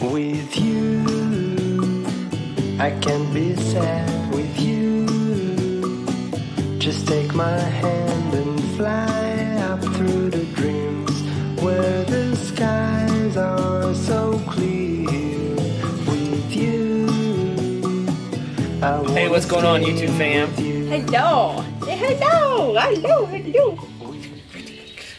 with you. I can't be sad with you. Just take my hand and fly up through the dreams where the skies are so clear with you. Hey, what's going on, YouTube fam? Hello. Hello. Hello. Hello.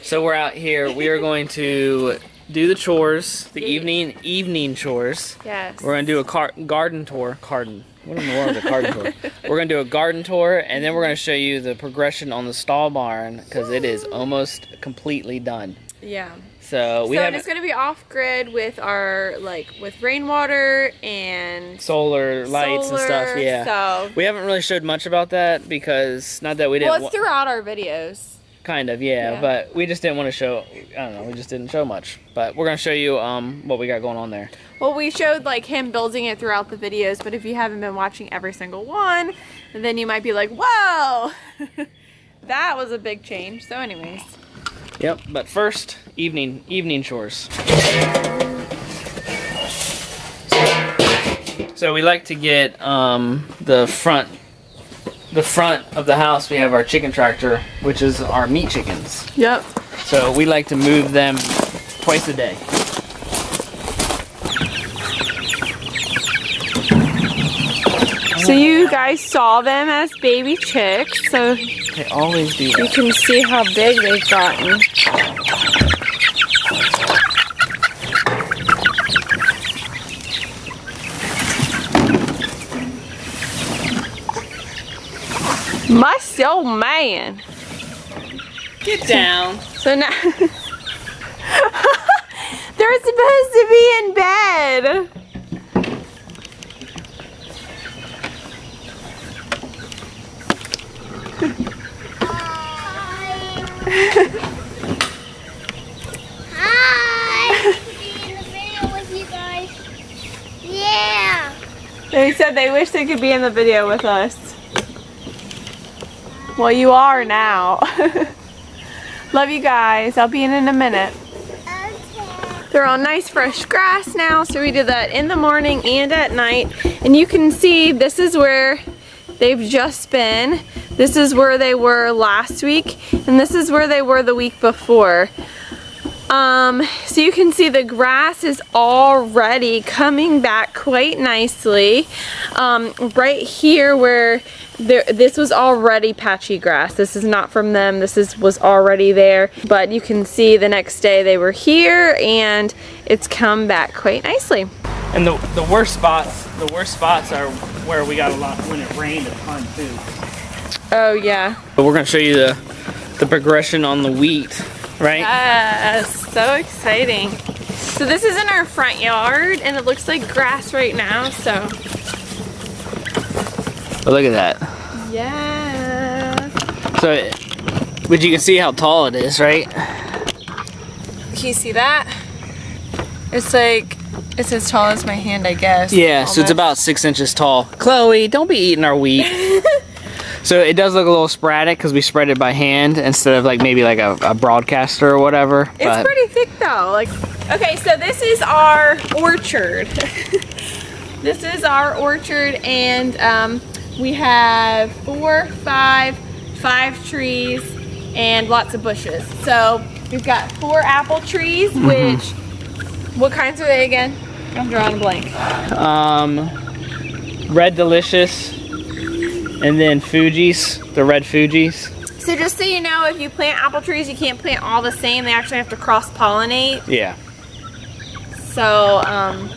So we're out here. We are going to do the chores, the evening chores. Yes. We're gonna do a garden tour. What in the world is a garden tour? We're gonna do a garden tour, and then we're gonna show you the progression on the stall barn because it is almost completely done. Yeah. So and it's gonna be off grid with our with rainwater and solar lights and stuff. Yeah. So we haven't really showed much about that because not that we didn't. Well, it's throughout our videos. Kind of, yeah, but we just didn't want to show, I don't know, we just didn't show much. But we're going to show you what we got going on there. Well, we showed him building it throughout the videos, but if you haven't been watching every single one, then you might be like, whoa, that was a big change. So anyways. Yep, but first, evening chores. So we like to get the front of the house. We have our chicken tractor, which is our meat chickens. Yep. So we like to move them twice a day. So you guys saw them as baby chicks, so they always do that. You can see how big they've gotten. Muscle man. Get down. So now they're supposed to be in bed. Hi. Be in the video with you guys. Yeah. They said they wish they could be in the video with us. Well, you are now. Love you guys. I'll be in a minute. Okay. They're on nice fresh grass now, so we did that in the morning and at night. And you can see this is where they've just been. This is where they were last week, and this is where they were the week before. So you can see the grass is already coming back quite nicely. Right here where this was already patchy grass. This is not from them. This was already there. But you can see the next day they were here and it's come back quite nicely. And the worst spots are where we got a lot when it rained a ton too. Oh yeah. But we're gonna show you the progression on the wheat, right? Yes, so exciting. So this is in our front yard and it looks like grass right now, so. But look at that. Yeah. So, but you can see how tall it is, right? Can you see that? It's as tall as my hand, I guess. Yeah, almost. So it's about 6 inches tall. Chloe, don't be eating our wheat. So it does look a little sporadic because we spread it by hand instead of maybe a broadcaster or whatever. It's pretty thick though. Okay, so this is our orchard. This is our orchard, and we have five trees and lots of bushes. So we've got 4 apple trees, which, what kinds are they again? I'm drawing a blank. Red Delicious, and then Fuji's, the red Fuji's. So just so you know, if you plant apple trees, you can't plant all the same. They actually have to cross-pollinate. Yeah. So,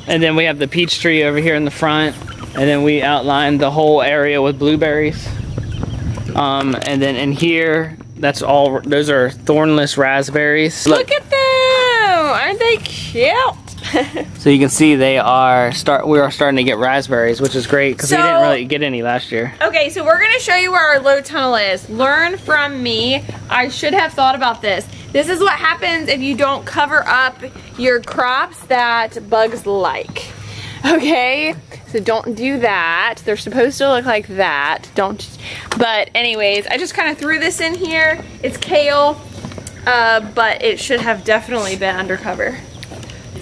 and then we have the peach tree over here in the front, and then we outlined the whole area with blueberries. And then in here, those are Thornless Raspberries. Look at them! Aren't they cute? So you can see we are starting to get raspberries, which is great because we didn't really get any last year. Okay, so we're gonna show you where our low tunnel is. Learn from me. I should have thought about this. This is what happens if you don't cover up your crops that bugs like. Okay, so don't do that. They're supposed to look like that. But anyways, I just kind of threw this in here. It's kale, but it should have definitely been undercover.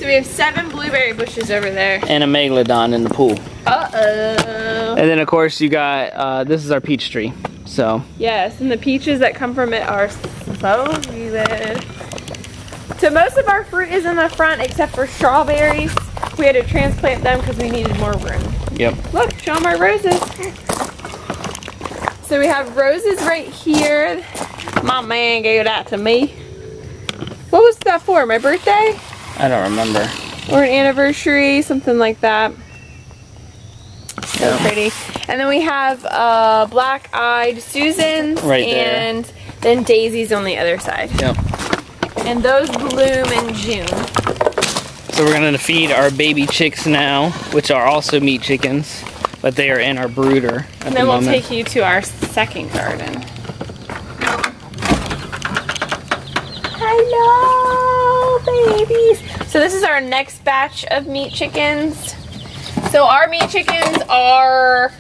So we have 7 blueberry bushes over there. And a megalodon in the pool. Uh-oh. And then of course you got, this is our peach tree, so. Yes, and the peaches that come from it are so good. So most of our fruit is in the front except for strawberries. We had to transplant them because we needed more room. Yep. Look, show them our roses. So we have roses right here. My man gave that to me. What was that for, my birthday? I don't remember. Or an anniversary, something like that. So pretty. And then we have black-eyed Susans right there. And then daisies on the other side. Yep. And those bloom in June. So we're gonna feed our baby chicks now, which are also meat chickens, but they are in our brooder at And the then we'll moment. take you to our second garden. Hello, babies. So this is our next batch of meat chickens. So our meat chickens are,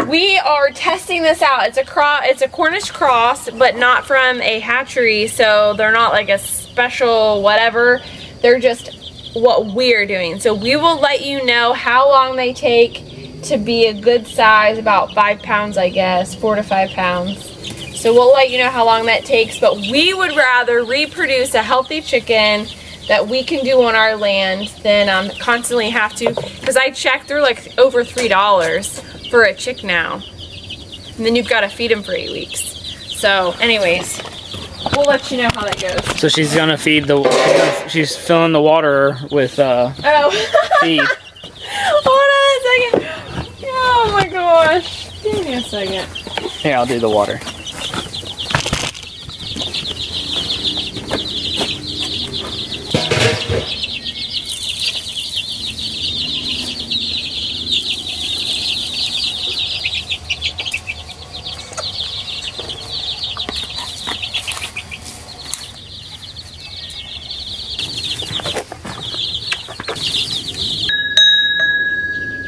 we are testing this out. It's a Cornish cross, but not from a hatchery. So they're not like a special whatever. They're just what we're doing. So we will let you know how long they take to be a good size, about 5 pounds, I guess, 4 to 5 pounds. So we'll let you know how long that takes, but we would rather reproduce a healthy chicken that we can do on our land than constantly have to, because I checked, they're like over $3 for a chick now. And then you've got to feed them for 8 weeks. So anyways, we'll let you know how that goes. So she's gonna feed she's filling the water with feed. Hold on a second. Oh my gosh. Give me a second. Here, I'll do the water.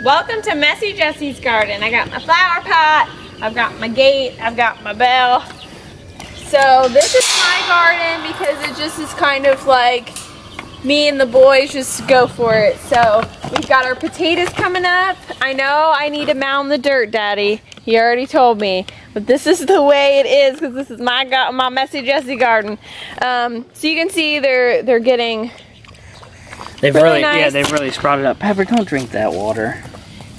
Welcome to Messy Jessie's garden. I got my flower pot, I've got my gate, I've got my bell. So this is my garden because it just is kind of like me and the boys just go for it. So we've got our potatoes coming up. I know I need to mound the dirt, Daddy. He already told me, but this is the way it is because this is my Messy Jessie garden. So you can see they're getting They've really nice. Yeah, they've really sprouted up. Pepper, don't drink that water.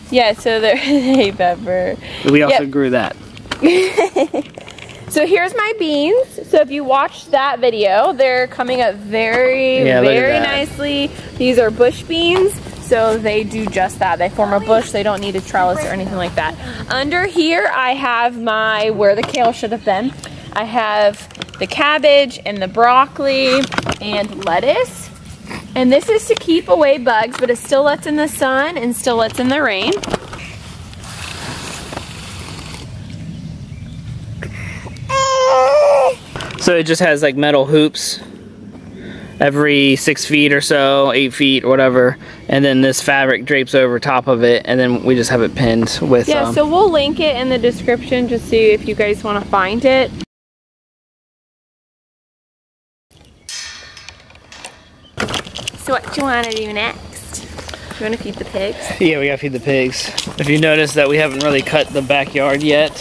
Yeah, so they're, hey Pepper. We also grew that. So here's my beans. So if you watched that video, they're coming up very nicely. These are bush beans, so they do just that. They form a bush, they don't need a trellis or anything like that. Under here, I have where the kale should have been. I have the cabbage and the broccoli and lettuce. And this is to keep away bugs, but it still lets in the sun and still lets in the rain. So it just has like metal hoops every 6 feet or so, 8 feet, whatever. And then this fabric drapes over top of it, and then we just have it pinned with Yeah, so we'll link it in the description just so if you guys want to find it. So what do you want to do next? You want to feed the pigs? Yeah, we gotta feed the pigs. If you notice that we haven't really cut the backyard yet,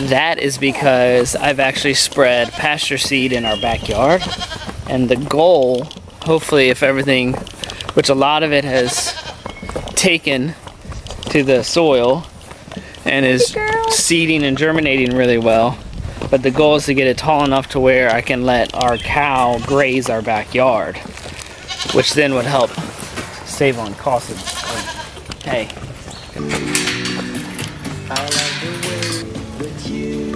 that is because I've actually spread pasture seed in our backyard. And the goal, hopefully if everything, which a lot of it has taken to the soil and is seeding and germinating really well, but the goal is to get it tall enough to where I can let our cow graze our backyard, which then would help save on cost of hay. I like the way that you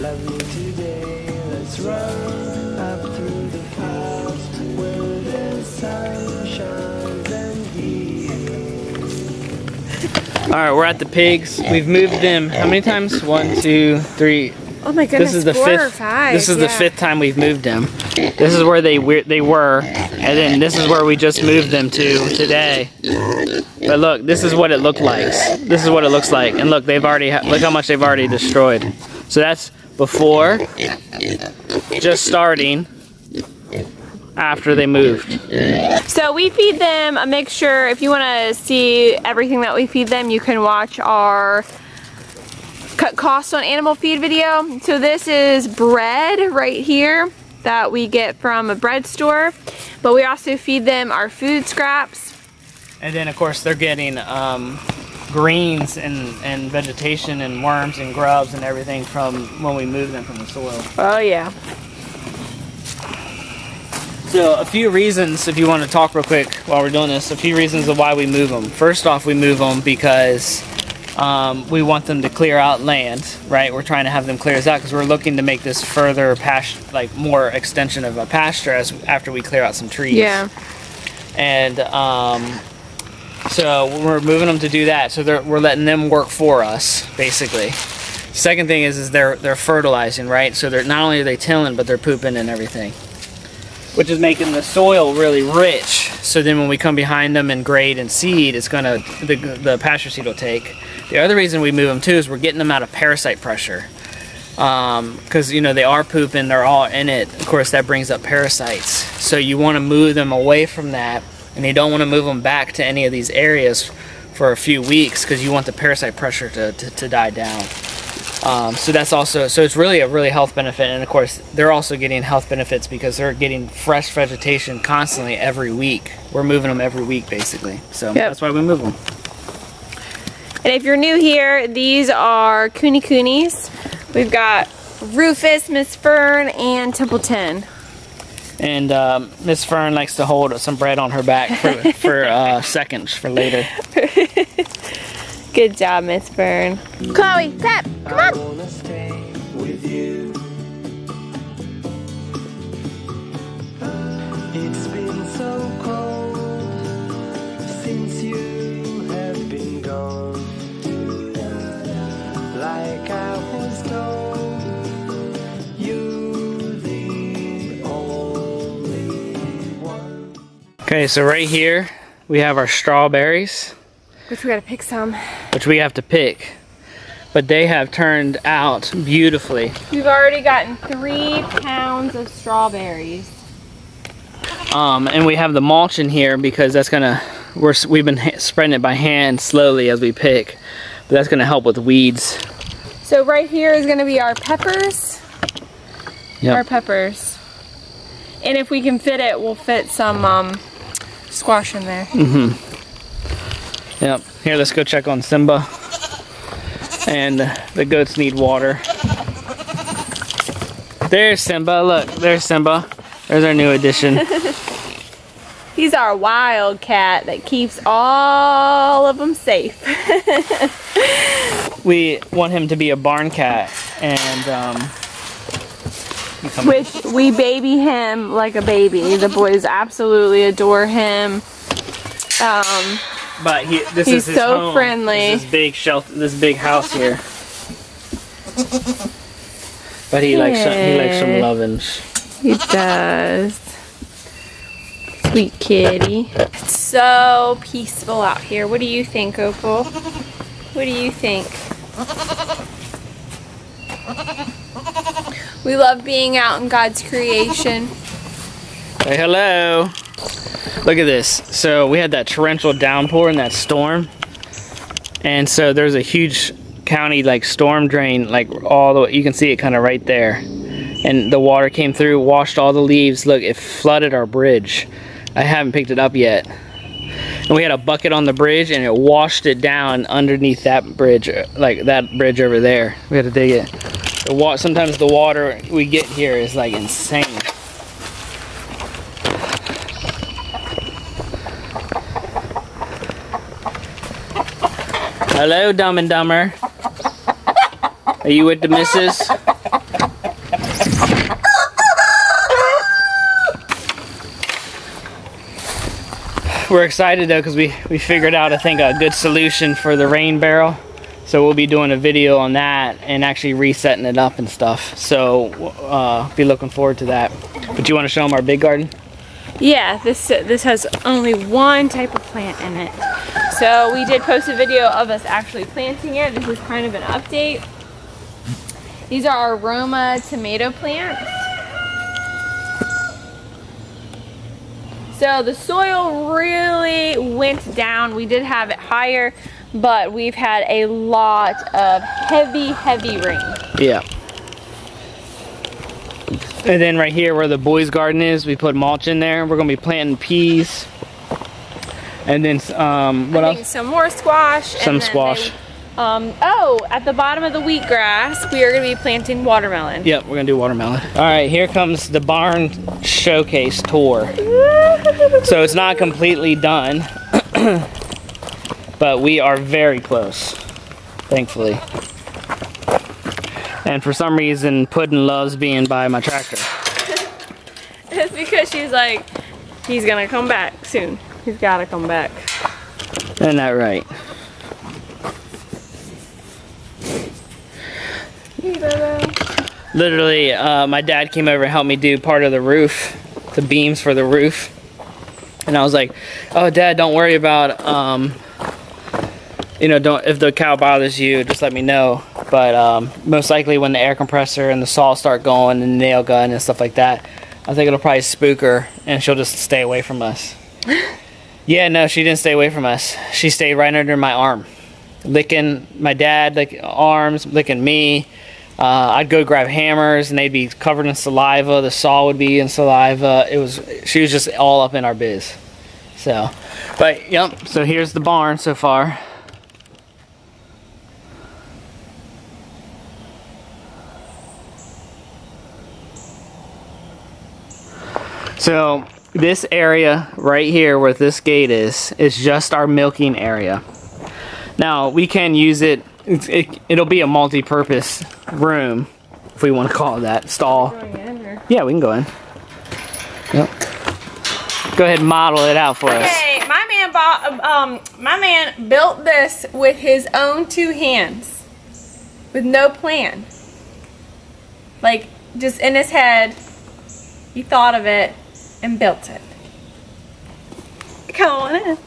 love me today. Let's run up through the past where the sun shines and heals. All right, we're at the pigs. We've moved them how many times? 1, 2, 3. Oh my goodness, This is the 4 fifth. or 5. This is the 5th time we've moved them. This is where they were, and then this is where we just moved them to today. But look, this is what it looked like. This is what it looks like, and look, they've already look how much they've already destroyed. So that's before, just starting, after they moved. So we feed them a mixture. If you want to see everything that we feed them, you can watch our cut cost on animal feed video. So this is bread right here that we get from a bread store, but we also feed them our food scraps. And then of course they're getting greens and vegetation and worms and grubs and everything from when we move them from the soil. Oh yeah. So a few reasons, if you want to talk real quick while we're doing this, a few reasons of why we move them. First off, we move them because we want them to clear out land, right? We're trying to have them clear this out because we're looking to make this further pasture, like more extension of a pasture after we clear out some trees. Yeah. And so we're moving them to do that. So we're letting them work for us, basically. Second thing is they're fertilizing, right? So they're not only are they tilling, but they're pooping and everything, which is making the soil really rich. So then when we come behind them and grade and seed, it's gonna, the pasture seed will take. The other reason we move them too is we're getting them out of parasite pressure. Because you know they are pooping, they're all in it. Of course that brings up parasites. So you wanna move them away from that, and you don't wanna move them back to any of these areas for a few weeks because you want the parasite pressure to die down. So that's also, so it's really a health benefit, and of course they're also getting health benefits because they're getting fresh vegetation constantly every week. We're moving them every week basically, so that's why we move them. And if you're new here, these are Coonies. We've got Rufus, Miss Fern, and Templeton. And Miss Fern likes to hold some bread on her back for seconds for later. Good job, Miss Fern. Chloe, Pep, come on. I wanna stay with you. It's been so cold since you have been gone. Like I was told, you're the only one. Okay, so right here we have our strawberries, Which we gotta pick some. which we have to pick, but they have turned out beautifully. We've already gotten 3 pounds of strawberries. And we have the mulch in here because that's gonna, we've been spreading it by hand slowly as we pick, but that's gonna help with weeds. So right here is gonna be our peppers. Yep. Our peppers. And if we can fit it, we'll fit some squash in there. Yep. Here, let's go check on Simba. And the goats need water. There's Simba. Look, there's Simba. There's our new addition. He's our wild cat that keeps all of them safe. We want him to be a barn cat, and Which we baby him like a baby. The boys absolutely adore him. but this He's is his so home. friendly. This big shelter, this big house here. But he likes some lovin's. He does. Sweet kitty. It's so peaceful out here. What do you think, Opal? What do you think? We love being out in God's creation. Say hello. Look at this. So we had that torrential downpour and that storm, and so there's a huge county like storm drain, like all the way, you can see it kind of right there, and the water came through, washed all the leaves. Look, it flooded our bridge. I haven't picked it up yet. And we had a bucket on the bridge and it washed it down underneath that bridge, like that bridge over there. We had to dig it. Sometimes the water we get here is like insane. Hello, Dumb and Dumber. Are you with the missus? We're excited though because we figured out, I think, a good solution for the rain barrel. So we'll be doing a video on that and actually resetting it up and stuff. So be looking forward to that. But you want to show them our big garden? Yeah, this has only one type of plant in it. So we did post a video of us actually planting it. This is kind of an update. These are our Roma tomato plants. So the soil really went down. We did have it higher, but we've had a lot of heavy rain. Yeah. And then right here where the boys' garden is, we put mulch in there. We're gonna be planting peas. And then what else? Some more squash. Some squash. Oh, at the bottom of the wheatgrass, we are gonna be planting watermelon. Yep, we're gonna do watermelon. All right, here comes the barn showcase tour. So it's not completely done, but we are very close, thankfully. And for some reason, Puddin loves being by my tractor. It's because she's like, he's gonna come back soon. He's gotta come back. Isn't that right? Literally, my dad came over and helped me do part of the roof, the beams for the roof. And I was like, oh, Dad, don't worry about, you know, if the cow bothers you, just let me know. But most likely when the air compressor and the saw start going and the nail gun and stuff like that, I think it'll probably spook her and she'll just stay away from us. Yeah, no, she didn't stay away from us. She stayed right under my arm, licking my dad, like arms, licking me. I'd go grab hammers and they'd be covered in saliva. The saw would be in saliva. She was just all up in our biz. So, but yep, so here's the barn so far. So this area right here where this gate is just our milking area. Now we can use it, it'll be a multi-purpose room, if we want to call it that, stall. Yeah, we can go in. Yep. Go ahead and model it out for us. Okay, my man built this with his own 2 hands, with no plan. Like, just in his head, he thought of it and built it. Come on in.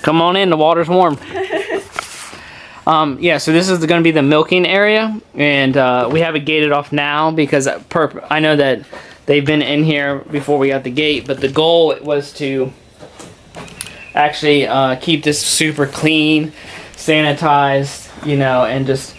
Come on in, the water's warm. Yeah, so this is going to be the milking area, and we have it gated off now because I know that they've been in here before we got the gate, but the goal was to actually keep this super clean, sanitized, you know, and just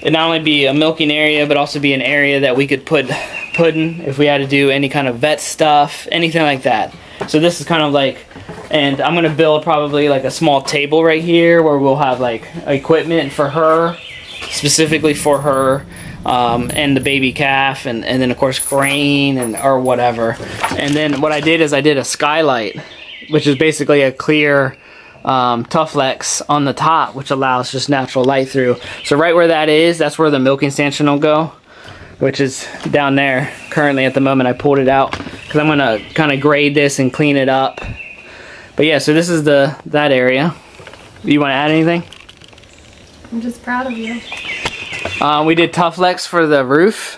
it not only be a milking area, but also be an area that we could put Puddin if we had to do any kind of vet stuff, anything like that. So this is kind of like, and I'm gonna build probably like a small table right here where we'll have like equipment for her, specifically for her, and the baby calf, and then of course grain and or whatever. And then what I did is I did a skylight, which is basically a clear Tufflex on the top, which allows just natural light through. So right where that is, that's where the milking stanchion will go, which is down there. Currently at the moment I pulled it out because I'm gonna kind of grade this and clean it up. But yeah, so this is that area. You want to add anything? I'm just proud of you. We did Tufflex for the roof.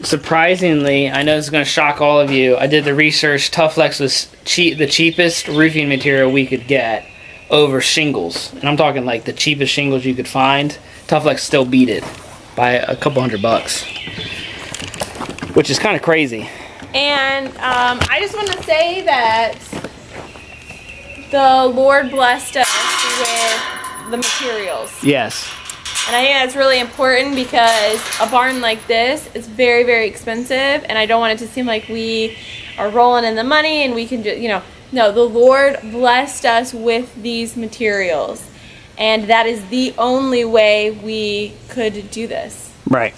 Surprisingly, I know this is going to shock all of you, I did the research. Tufflex was the cheapest roofing material we could get over shingles. And I'm talking like the cheapest shingles you could find. Tufflex still beat it by a couple $100, which is kind of crazy. And I just want to say that the Lord blessed us with the materials. Yes. And I think that's really important because a barn like this is very, very expensive, and I don't want it to seem like we are rolling in the money and we can just, you know, no, the Lord blessed us with these materials, and that is the only way we could do this. Right.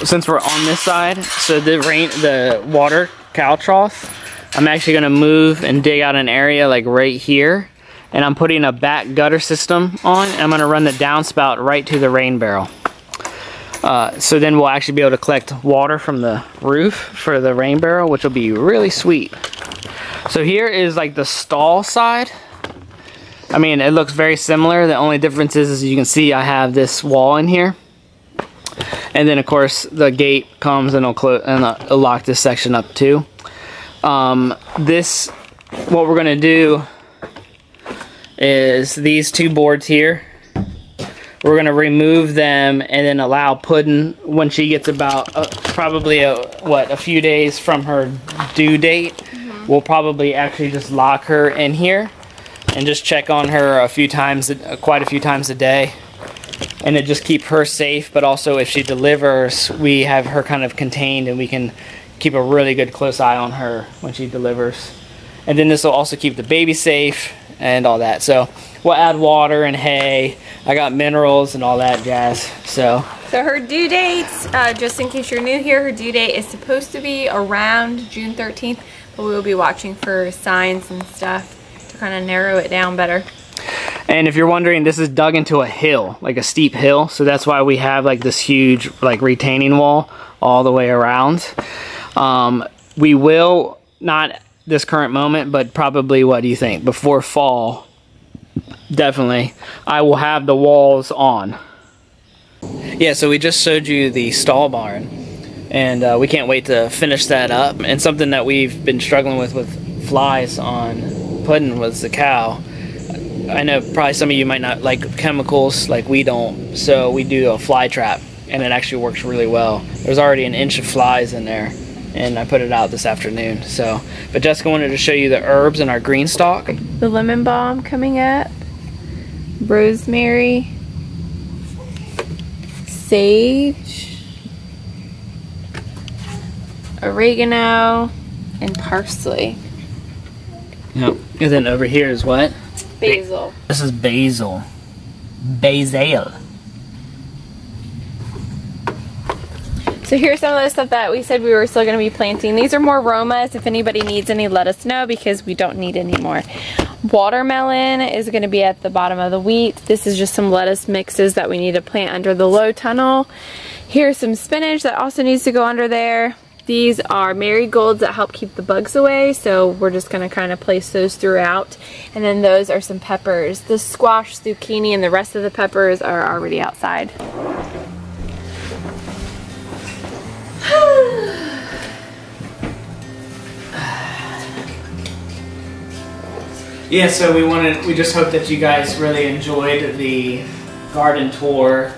Since we're on this side, so the water cow trough, I'm actually going to move and dig out an area like right here. And I'm putting a back gutter system on. And I'm going to run the downspout right to the rain barrel. So then we'll actually be able to collect water from the roof for the rain barrel, which will be really sweet. So here is like the stall side. I mean, it looks very similar. The only difference is, as you can see, I have this wall in here. And then of course the gate comes and it'll close and it'll lock this section up too. What we're going to do is these 2 boards here we're gonna remove them and then allow Puddin', when she gets about probably a few days from her due date, we'll probably actually just lock her in here and just check on her quite a few times a day, and it just keep her safe. But also, if she delivers, we have her kind of contained, and we can keep a really good close eye on her when she delivers. And then this will also keep the baby safe and all that. So we'll add water and hay. I got minerals and all that jazz. So her due dates, just in case you're new here, her due date is supposed to be around June 13th, but we will be watching for signs and stuff to kind of narrow it down better. And if you're wondering, this is dug into a hill, like a steep hill. So that's why we have like this huge like retaining wall all the way around. We will, not this current moment, but probably, what do you think, before fall, definitely, I will have the walls on. Yeah, so we just showed you the stall barn, and we can't wait to finish that up. And something that we've been struggling with flies on Puddin' was the cow. I know probably some of you might not like chemicals like we don't, so we do a fly trap, and it actually works really well. There's already an inch of flies in there, and I put it out this afternoon. So, but Jessica wanted to show you the herbs in our green stalk. The lemon balm coming up, rosemary, sage, oregano, and parsley. Yep. And then over here is what? Basil. This is basil. Basil. So here's some of the stuff that we said we were still going to be planting. These are more Romas. If anybody needs any, let us know, because we don't need any more. Watermelon is going to be at the bottom of the wheat. This is just some lettuce mixes that we need to plant under the low tunnel. Here's some spinach that also needs to go under there. These are marigolds that help keep the bugs away, so we're just going to kind of place those throughout. And then those are some peppers. The squash, zucchini, and the rest of the peppers are already outside. Yeah, so we just hope that you guys really enjoyed the garden tour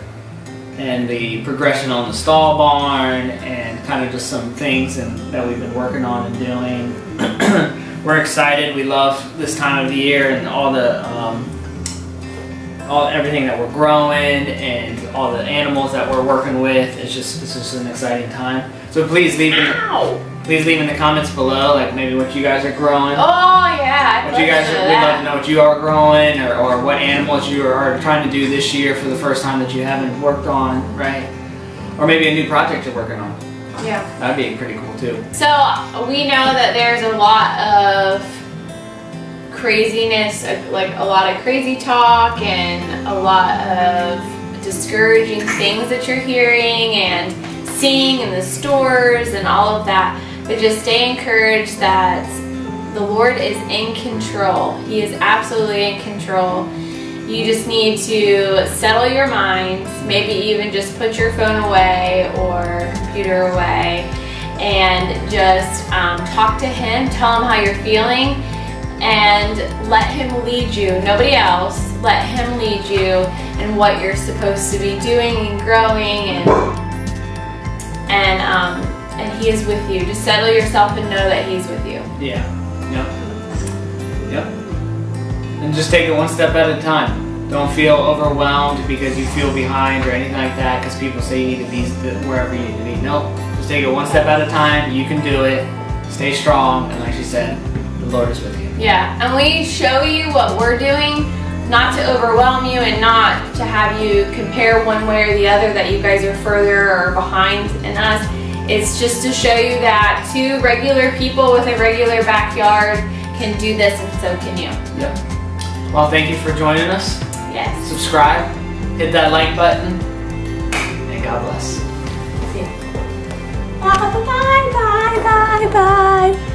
and the progression on the stall barn, and kind of just some things that we've been working on and doing. We're excited. We love this time of the year and everything that we're growing and all the animals that we're working with. It's just an exciting time. So please leave in the comments below, like maybe what you guys are growing. Oh yeah, we'd love to know what you are growing, or what animals you are trying to do this year for the first time that you haven't worked on, right? Or maybe a new project you're working on. Yeah. That'd be pretty cool too. So we know that there's a lot of craziness, like a lot of crazy talk and a lot of discouraging things that you're hearing and seeing in the stores and all of that. But just stay encouraged that the Lord is in control. He is absolutely in control. You just need to settle your minds, maybe even just put your phone away or computer away, and just talk to Him, tell Him how you're feeling, and let Him lead you, nobody else. Let Him lead you in what you're supposed to be doing and growing, and He is with you. Just settle yourself and know that He's with you. Yeah. Yep. And just take it one step at a time. Don't feel overwhelmed because you feel behind or anything like that, because people say you need to be wherever you need to be. No, just take it one step at a time. You can do it. Stay strong, and like she said, the Lord is with you. Yeah, and we show you what we're doing, not to overwhelm you and not to have you compare one way or the other, that you guys are further or behind in us. It's just to show you that two regular people with a regular backyard can do this, and so can you. Yep. Well, thank you for joining us. Yes. Subscribe, hit that like button, and God bless. See you. Bye, bye, bye, bye, bye.